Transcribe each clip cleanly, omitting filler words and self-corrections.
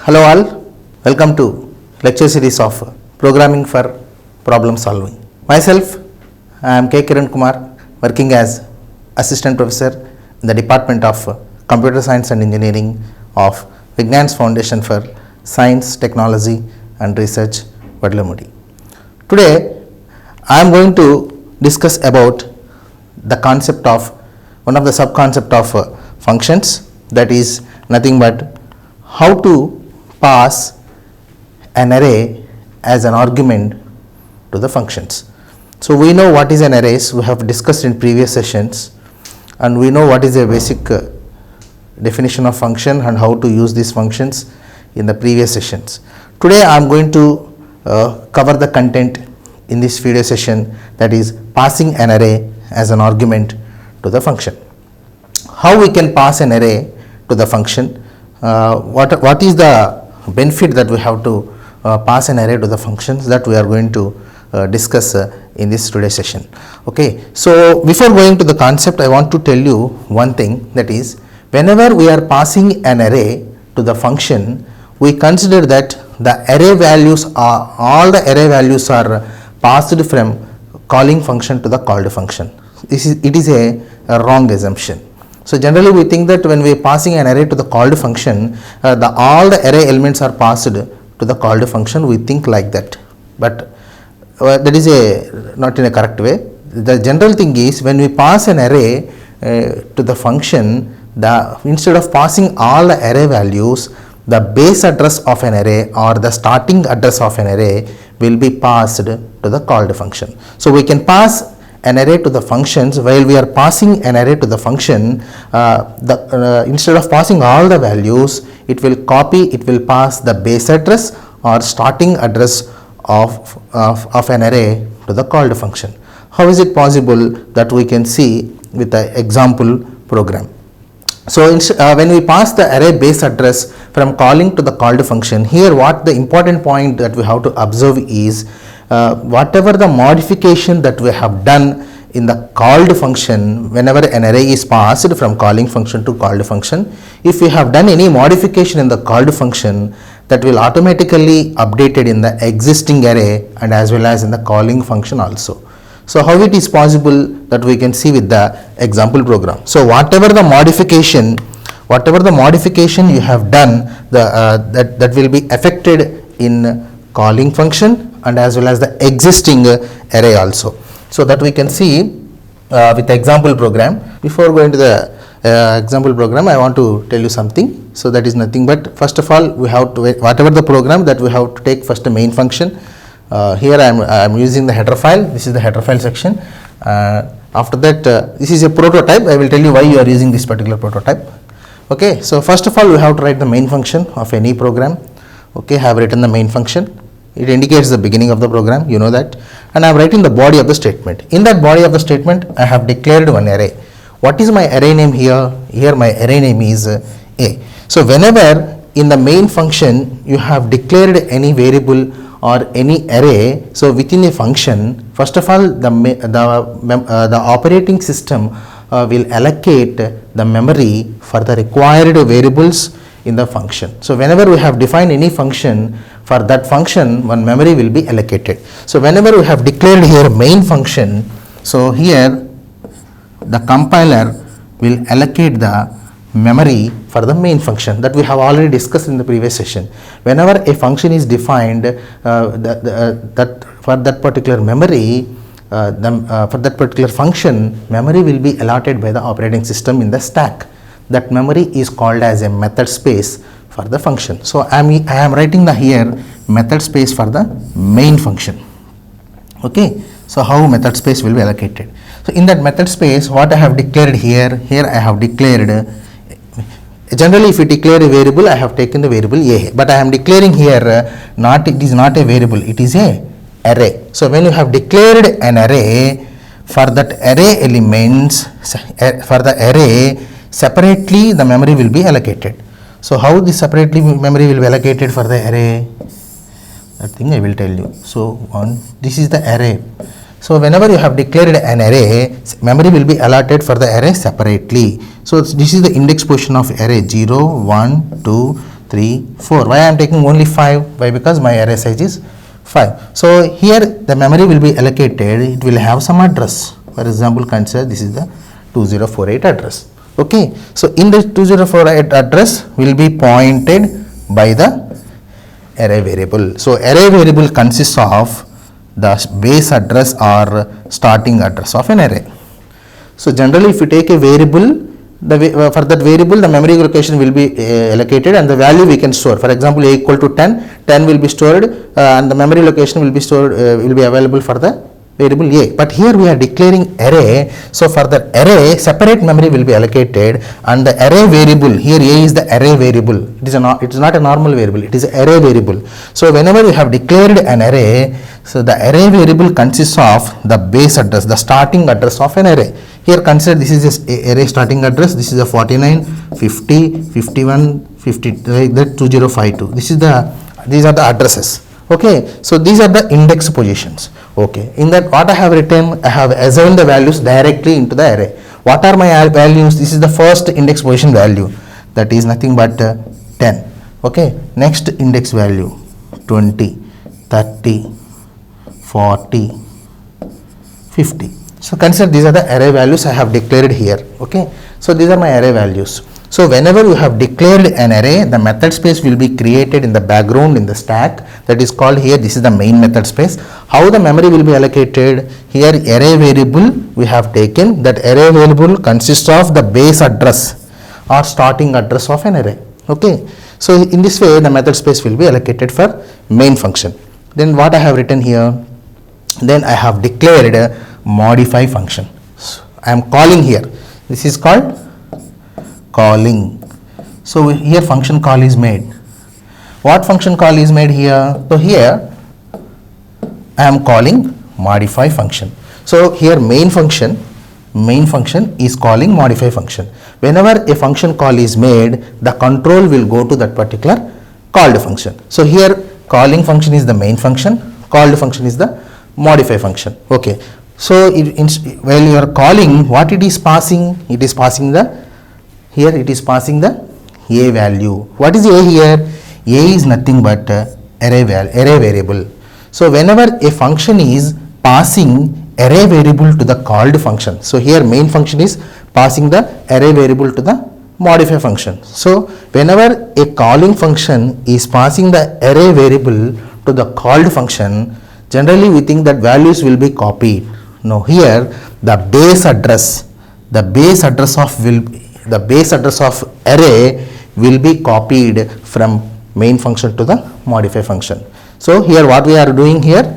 Hello all, welcome to lecture series of Programming for Problem Solving. Myself, I am K. Kiran Kumar, working as Assistant Professor in the Department of Computer Science and Engineering of Vignan's Foundation for Science, Technology and Research, Vadlamudi. Today, I am going to discuss about the concept of, one of the sub-concept of functions, that is nothing but how to pass an array as an argument to the functions. So we know what is an array, we have discussed in previous sessions, and we know what is a basic definition of function and how to use these functions in the previous sessions. Today I am going to cover the content in this video session, that is passing an array as an argument to the function. How we can pass an array to the function, what is the benefit that we have to pass an array to the functions, that we are going to discuss in this today's session. Okay, so before going to the concept, I want to tell you one thing, that is whenever we are passing an array to the function, we consider that the array values are, all the array values are passed from calling function to the called function. It is a wrong assumption. So generally we think that when we are passing an array to the called function, all the array elements are passed to the called function, we think like that, but that is not in a correct way. The general thing is, when we pass an array to the function, instead of passing all the array values, the base address of an array or the starting address of an array will be passed to the called function. So we can pass an array to the functions. While we are passing an array to the function, instead of passing all the values, it will pass the base address or starting address of an array to the called function. How is it possible? That we can see with the example program. So when we pass the array base address from calling to the called function, here what the important point that we have to observe is, whatever the modification that we have done in the called function, whenever an array is passed from calling function to called function, if we have done any modification in the called function, that will automatically updated in the existing array and as well as in the calling function also. So how it is possible, that we can see with the example program. So whatever the modification you have done, that will be affected in calling function and as well as the existing array also. So that we can see with the example program. Before going to the example program, I want to tell you something. So that is nothing but, first of all, we have to, whatever the program, that we have to take first the main function. Here I am using the header file. This is the header file section. After that, this is a prototype. I will tell you why you are using this particular prototype. Okay, so first of all, we have to write the main function of any program. Okay, I have written the main function. It indicates the beginning of the program, you know that, and I am writing the body of the statement. In that body of the statement, I have declared one array. What is my array name here? Here my array name is A. So whenever in the main function you have declared any variable or any array, so within a function, first of all the operating system will allocate the memory for the required variables in the function. So whenever we have defined any function, for that function one memory will be allocated. So whenever we have declared here main function, so here the compiler will allocate the memory for the main function, that we have already discussed in the previous session. Whenever a function is defined, that for that particular memory, for that particular function, memory will be allotted by the operating system in the stack. That memory is called as a method space for the function. So I am writing the here method space for the main function. Okay, so how method space will be allocated? So in that method space, what I have declared here I have declared, generally if you declare a variable, I have taken the variable A, but I am declaring here it is not a variable, it is a array. So when you have declared an array, for that array elements, for the array separately the memory will be allocated. So how this separately memory will be allocated for the array? That thing I will tell you. So this is the array. So whenever you have declared an array, memory will be allotted for the array separately. So this is the index position of array 0, 1, 2, 3, 4. Why I am taking only 5? Why? Because my array size is 5. So here the memory will be allocated, it will have some address. For example, consider this is the 2048 address. Okay. So in the 2048 address will be pointed by the array variable. So array variable consists of the base address or starting address of an array. So generally if you take a variable, for that variable the memory location will be allocated and the value we can store. For example, a equal to 10, 10 will be stored and the memory location will be stored, will be available for the variable a. But here we are declaring array, so for the array separate memory will be allocated and the array variable, here a is the array variable, it is not a normal variable, it is an array variable. So whenever you have declared an array, so the array variable consists of the base address, the starting address of an array. Here consider this is a array starting address, this is a 49, 50, 51, 50, like that 2052. These are the addresses. Okay, so these are the index positions. Okay, in that what I have written, I have assigned the values directly into the array. What are my values? This is the first index position value, that is nothing but 10. Okay, next index value 20, 30, 40, 50. So consider these are the array values I have declared here. Okay, so these are my array values. So whenever you have declared an array, the method space will be created in the background in the stack, that is called here, this is the main method space. How the memory will be allocated? Here array variable we have taken, that array variable consists of the base address or starting address of an array. Okay, so in this way the method space will be allocated for main function. Then what I have written here, then I have declared a modify function. So I am calling here, this is called calling. So here function call is made. What function call is made here? So here I am calling modify function. So here main function is calling modify function. Whenever a function call is made, the control will go to that particular called function. So here calling function is the main function, called function is the modify function. Okay, so while you are calling, what it is passing? It is passing the, here it is passing the a value. What is a here? A is nothing but array variable. So whenever a function is passing array variable to the called function, so here main function is passing the array variable to the modify function. So whenever a calling function is passing the array variable to the called function, generally we think that values will be copied. Now here the base address of array will be copied from main function to the modify function. So here what we are doing here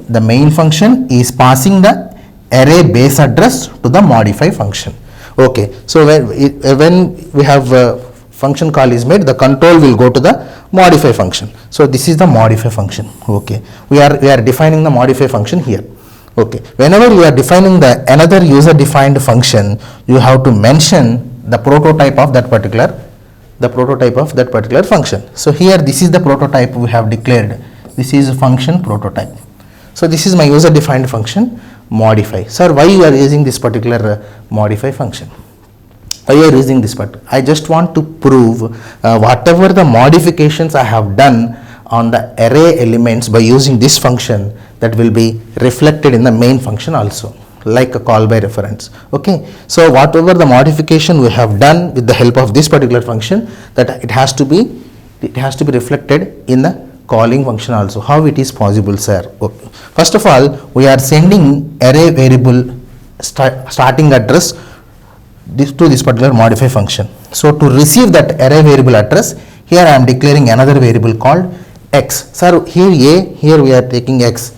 the main function is passing the array base address to the modify function. Okay, so when we have function call is made, the control will go to the modify function. So this is the modify function. Okay, we are defining the modify function here. Okay, whenever you are defining the another user defined function, you have to mention the prototype of that particular function. So here this is the prototype we have declared. This is function prototype. So this is my user defined function modify. Sir, why you are using this particular modify function? Why you are using this part? I just want to prove whatever the modifications I have done on the array elements by using this function, that will be reflected in the main function also, like a call by reference. Okay, so whatever the modification we have done with the help of this particular function, that it has to be reflected in the calling function also. How it is possible, sir? Okay. First of all, we are sending array variable starting address to this particular modify function. So to receive that array variable address, here I am declaring another variable called x. Sir, here we are taking x.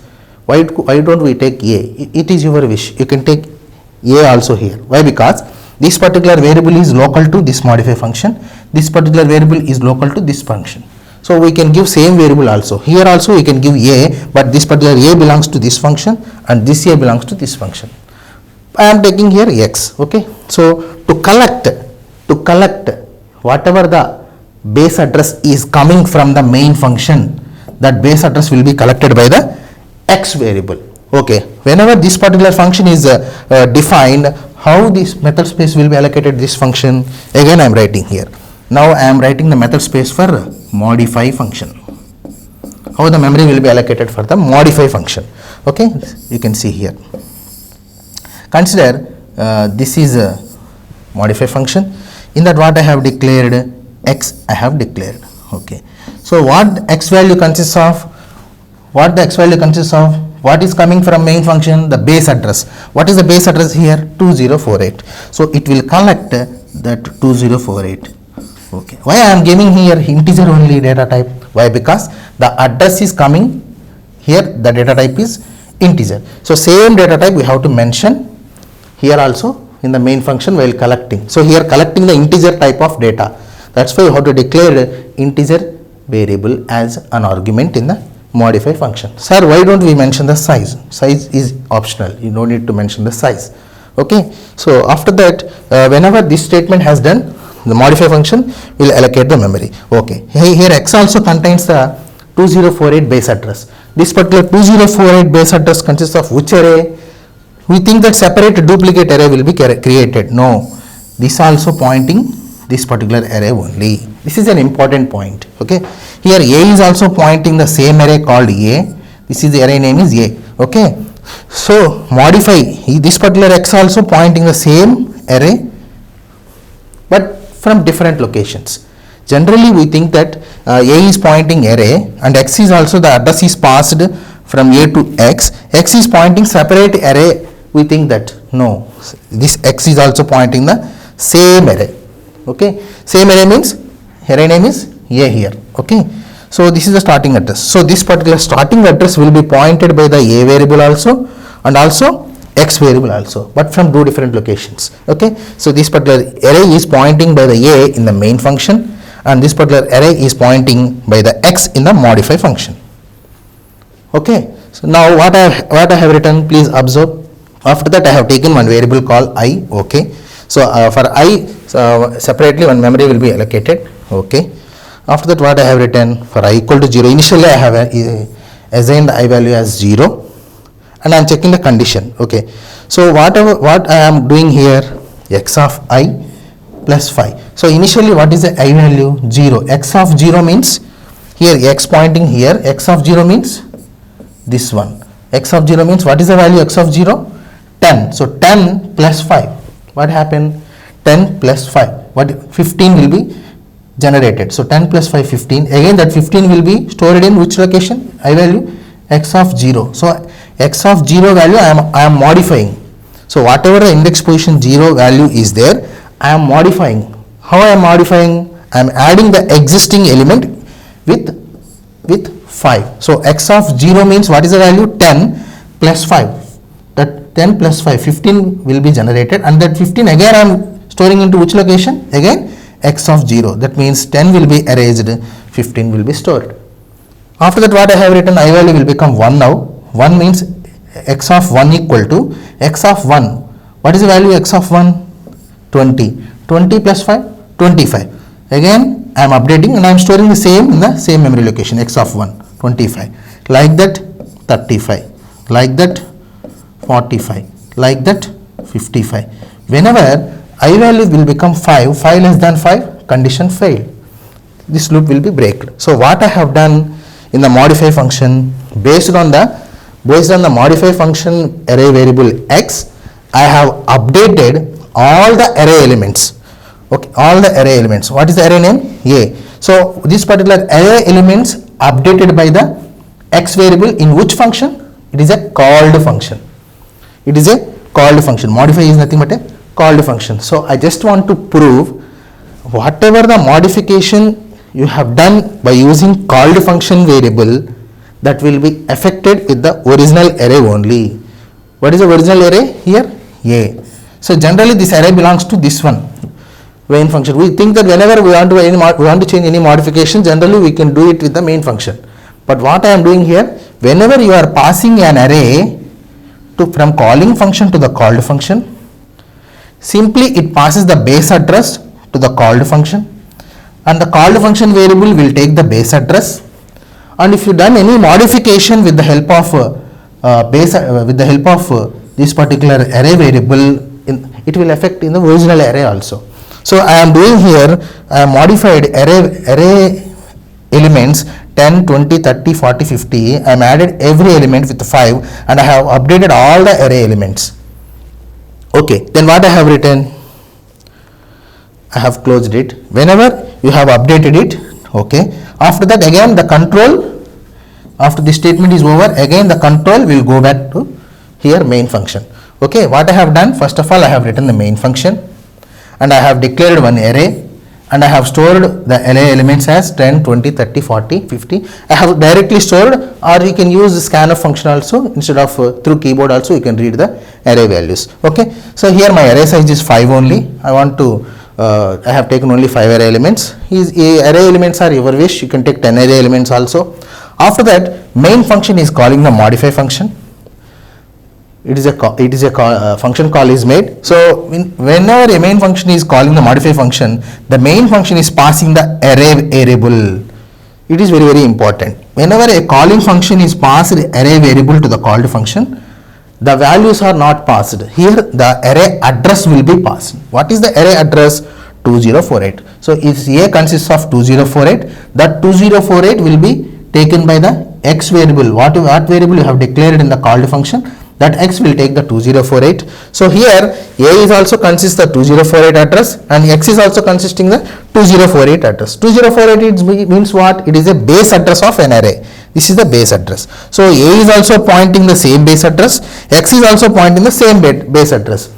Why don't we take a? It is your wish. You can take a also here. Why? Because this particular variable is local to this modify function. This particular variable is local to this function. So we can give same variable also. Here also we can give a, but this particular a belongs to this function and this a belongs to this function. I am taking here x. Okay. So to collect whatever the base address is coming from the main function, that base address will be collected by the x variable. Okay, whenever this particular function is defined, how this method space will be allocated this function, again I am writing here. Now I am writing the method space for modify function. How the memory will be allocated for the modify function. Okay, you can see here. Consider this is a modify function. In that what I have declared, x I have declared. Okay, so what x value consists of? What the x value consists of? What is coming from main function? The base address. What is the base address here? 2048. So it will collect that 2048. Okay. Why I am giving here integer only data type? Why? Because the address is coming here. The data type is integer. So same data type we have to mention here also in the main function while collecting. So here collecting the integer type of data. That's why you have to declare integer variable as an argument in the modify function. Sir, why don't we mention the size? Size is optional. You don't need to mention the size. Okay. So after that, whenever this statement has done, the modify function will allocate the memory. Okay. Here x also contains the 2048 base address. This particular 2048 base address consists of which array? We think that separate duplicate array will be created. No. This also pointing this particular array only. This is an important point. Okay. Here A is also pointing the same array called A. This is the array name is A. Okay. So modify this particular x also pointing the same array but from different locations. Generally we think that A is pointing array and x is also the address is passed from A to x. X is pointing separate array. We think that no, this x is also pointing the same array. Okay, same array means array name is A here. Okay, so this is the starting address. So this particular starting address will be pointed by the A variable also and also x variable also, but from two different locations. Okay, so this particular array is pointing by the A in the main function and this particular array is pointing by the x in the modify function. Okay, so now what I have written, please observe. After that I have taken one variable called I. Okay, so for I separately one memory will be allocated. Okay, after that what I have written, for I equal to 0, initially I have assigned the I value as 0 and I am checking the condition. Okay, so what I am doing here, x of I plus 5. So initially what is the I value? 0. X of 0 means here x pointing here, x of 0 means this one. X of 0 means what is the value x of 0? 10. So 10 plus 5. What happened? 10 plus 5. What? 15 will be generated. So 10 plus 5, 15. Again that 15 will be stored in which location? I value x of 0. So x of 0 value I am modifying. So whatever the index position 0 value is there, I am modifying. How I am modifying? I am adding the existing element with 5. So x of 0 means what is the value? 10 plus 5. That 10 plus 5, 15 will be generated and that 15 again I am storing into which location? Again x of 0. That means 10 will be erased, 15 will be stored. After that what I have written, I value will become 1 now. 1 means x of 1 equal to x of 1. What is the value x of 1? 20. 20 plus 5? 25. Again I am updating and I am storing the same in the same memory location, x of 1, 25. Like that 35. Like that 45. Like that 55. Whenever I value will become 5, 5 less than 5, condition failed. This loop will be broken. So what I have done in the modify function, based on the modify function array variable x, I have updated all the array elements. Okay, all the array elements. What is the array name? A. So this particular array elements updated by the x variable in which function? It is a called function. It is a called function. Modify is nothing but a called function. So I just want to prove whatever the modification you have done by using called function variable, that will be affected with the original array only. What is the original array here? A. So generally this array belongs to this one, main function. We think that whenever we want to change any modification, generally we can do it with the main function. But what I am doing here, whenever you are passing an array from calling function to the called function, simply it passes the base address to the called function and the called function variable will take the base address, and if you done any modification with the help of with the help of this particular array variable, it will affect in the original array also. So I am doing here, I have modified array elements 10, 20, 30, 40, 50. I am added every element with 5 and I have updated all the array elements. Okay, then what I have written? I have closed it. Whenever you have updated it, okay, after that again the control, after this statement is over, again the control will go back to here main function. Okay, what I have done, first of all I have written the main function and I have declared one array and I have stored the array elements as 10, 20, 30, 40, 50. I have directly stored, or you can use the scanf function also, instead of through keyboard also you can read the array values. Okay, so here my array size is 5 only. I want to I have taken only 5 array elements. Array elements are your wish, you can take 10 array elements also. After that, main function is calling the modify function. It is a function call is made. So whenever a main function is calling the modify function, the main function is passing the array variable. It is very, very important. Whenever a calling function is passed array variable to the called function, the values are not passed. Here the array address will be passed. What is the array address? 2048. So if A consists of 2048, that 2048 will be taken by the x variable. What variable you have declared in the called function, that x will take the 2048. So here A is also consists the 2048 address and x is also consisting the 2048 address. 2048 means what? It is a base address of an array. This is the base address. So A is also pointing the same base address, x is also pointing the same base address.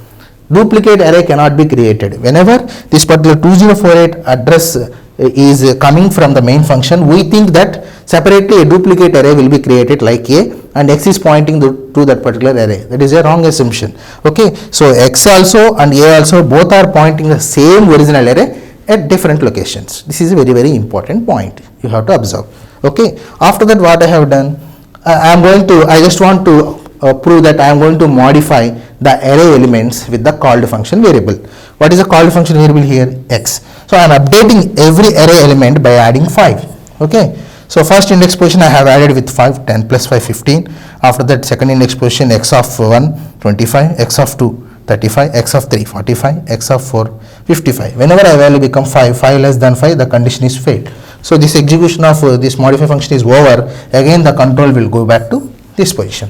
Duplicate array cannot be created. Whenever this particular 2048 address is coming from the main function, we think that separately a duplicate array will be created like A and x is pointing to that particular array. That is a wrong assumption. Okay, so x also and A also both are pointing the same original array at different locations. This is a very, very important point you have to observe. Okay, after that what I have done, I just want to prove that I am going to modify the array elements with the called function variable. What is the called function variable here? X. So I am updating every array element by adding 5. Okay, so first index position I have added with 5, 10 plus 5, 15. After that second index position, x of 1, 25, x of 2, 35, x of 3, 45, x of 4, 55. Whenever I value become 5 less than 5, the condition is failed. So this execution of this modify function is over. Again the control will go back to this position.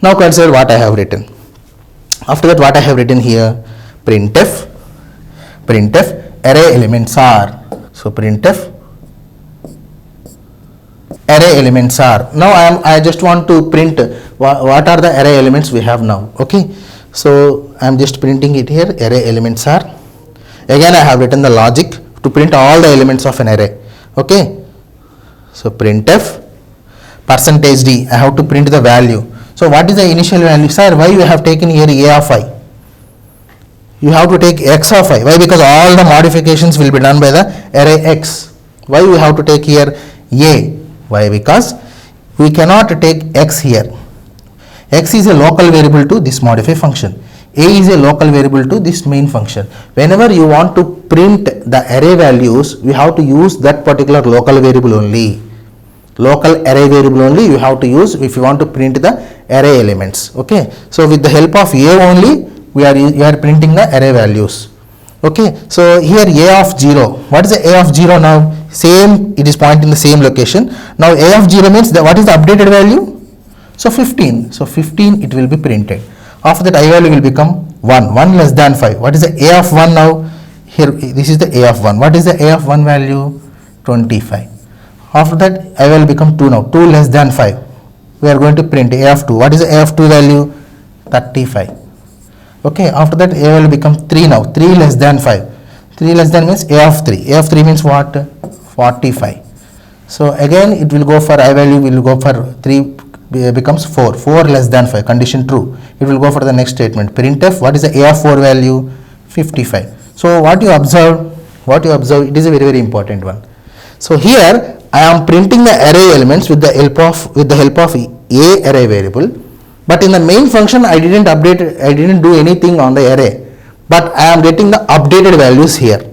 Now consider what I have written. After that what I have written here, printf array elements are. So printf array elements are. Now I just want to print what are the array elements we have now. Okay, so I am just printing it here, array elements are. Again I have written the logic to print all the elements of an array. Okay, so printf %d, I have to print the value. So what is the initial value? Sir, why you have taken here a of I? You have to take x of I. Why? Because all the modifications will be done by the array x. Why you have to take here a? Why? Because we cannot take x here. X is a local variable to this modify function. A is a local variable to this main function. Whenever you want to print the array values, we have to use that particular local variable only. Local array variable only you have to use if you want to print the array elements. Okay, so with the help of A only we are printing the array values. Okay, so here A of 0. What is the A of 0 now? Same, it is pointing the same location. Now A of 0 means what is the updated value? So 15. So 15 it will be printed. After that I value will become 1 less than 5. What is the A of 1 now? Here this is the A of 1. What is the A of 1 value? 25. After that I will become 2 now. 2 less than 5. We are going to print A of 2. What is the A of 2 value? 35. Okay, after that A will become 3 now. 3 less than 5. 3 less than means A of 3. A of 3 means what? 45. So again it will go for I value will go for 3 becomes 4. 4 less than 5. Condition true. It will go for the next statement. Printf, what is the A of 4 value? 55. So what you observe, it is a very, very important one. So here I am printing the array elements with the help of a array variable, but in the main function I didn't do anything on the array, but I am getting the updated values here.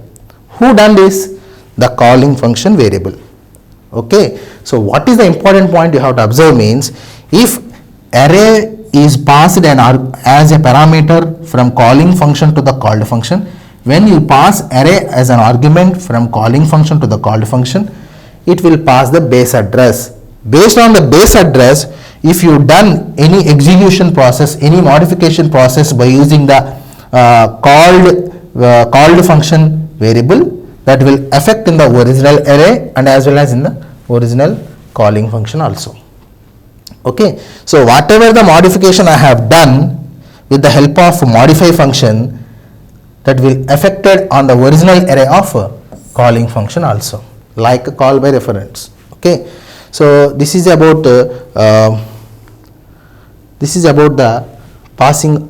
Who done this? The calling function variable. Okay, so what is the important point you have to observe means, if array is passed as a parameter from calling function to the called function. When you pass array as an argument from calling function to the called function, it will pass the base address. Based on the base address, if you done any execution process, any modification process by using the called function variable, that will affect in the original array and as well as in the original calling function also. Okay, so whatever the modification I have done with the help of modify function, that will affected on the original array of calling function also, like call by reference. Okay, so this is about the passing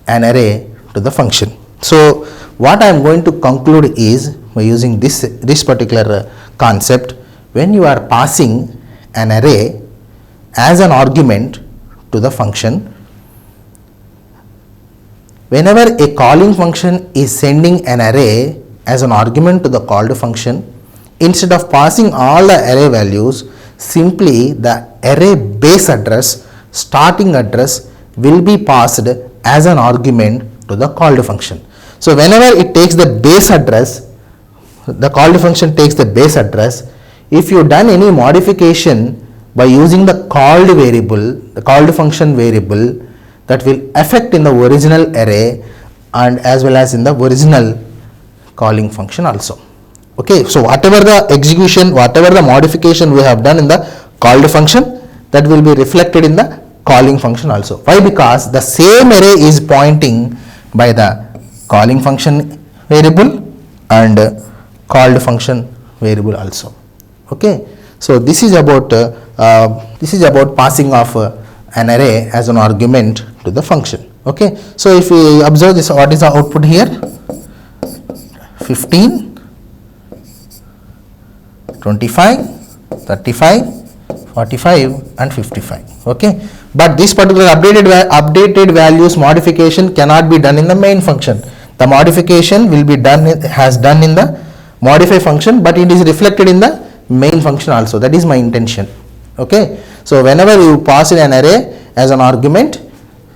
an array to the function. So what I am going to conclude is by using this particular concept, when you are passing an array as an argument to the function, whenever a calling function is sending an array as an argument to the called function, instead of passing all the array values, simply the array base address, starting address will be passed as an argument to the called function. So whenever it takes the base address, the called function takes the base address. If you done any modification by using the called variable, the called function variable, that will affect in the original array and as well as in the original calling function also. Okay, so whatever the execution, whatever the modification we have done in the called function, that will be reflected in the calling function also. Why? Because the same array is pointing by the calling function variable and called function variable also. Okay, so this is about passing of an array as an argument to the function. Okay, so if we observe this, what is the output here? 15, 25, 35, 45 and 55. Okay, but this particular updated values modification cannot be done in the main function. The modification will be done in the modify function, but it is reflected in the main function also. That is my intention. Okay, so whenever you pass in an array as an argument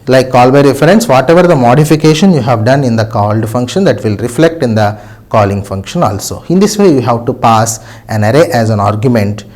like call by reference, whatever the modification you have done in the called function, that will reflect in the calling function also. In this way you have to pass an array as an argument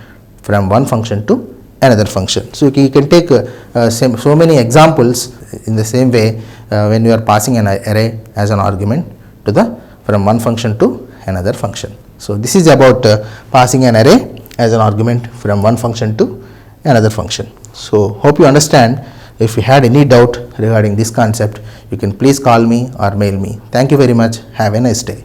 from one function to another function. So you can take so many examples in the same way when you are passing an array as an argument to from one function to another function. So this is about passing an array as an argument from one function to another function. So hope you understand. If you had any doubt regarding this concept, you can please call me or mail me. Thank you very much. Have a nice day.